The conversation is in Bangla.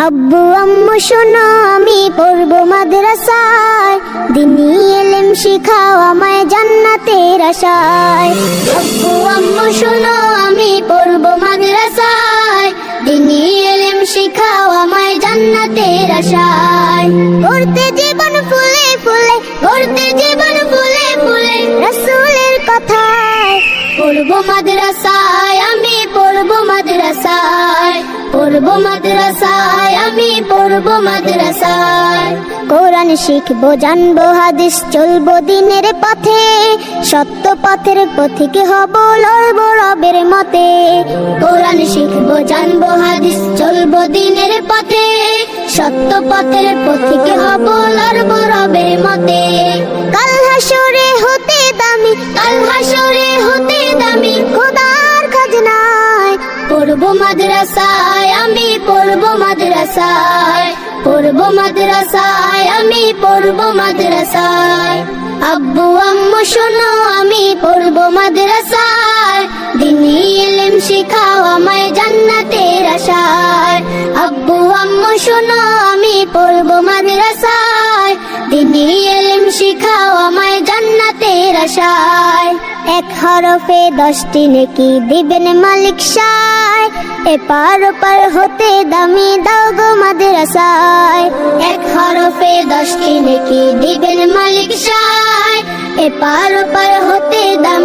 আব্বু আম্মু শোনো আমি পড়বো মাদ্রাসায়, দিনী ইলম শিখাও আমায় জান্নাতের আশায়। আব্বু আম্মু শোনো আমি পড়বো মাদ্রাসায়, দিনী ইলম শিখাও আমায় জান্নাতের আশায়। করতে জীবন ফুলে ফুলে, করতে জীবন ফুলে ফুলে রাসূলের কথায়। পড়বো মাদ্রাসায় আমি পড়বো মাদ্রাসায়, পড়বো মাদ্রাসায় আমি পড়বো মাদ্রাসায়। কোরআন শিখবো জানবো হাদিস চলবো দিনের পথে, সত্য পথের পথিক হব লড়বো রবের মতে। কোরআন শিখবো জানবো হাদিস চলবো দিনের পথে, সত্য পথের পথিক হব লড়বো রবের মতে। কাল হাসরে হতে দামি, কাল হাসরে হতে দামি খোদার খাজনায়। পড়বো মাদ্রাসায় আমি পড়বো মাদ্রাসায়, পড়বো মাদ্রাসায় আমি পড়বো মাদ্রাসায়। আব্বু আম্মু শোনো আমি পড়বো মাদ্রাসায়, দিনী ইলম শিখাও আমায় জান্নাতের আশায়। আব্বু আম্মু শোনো আমি পড়বো মাদ্রাসায়, দিনী ইলম শিখাও আমায় জান্নাতের আশায়। এক হরফে 10টি নেকি দিবেন মালিক সায়, এপার ওপার হতে দামি দাও গো মাদ্রাসায়। এক হরফে 10টি নেকি দিবেন মালিক সায়, এপার ওপার হতে দামি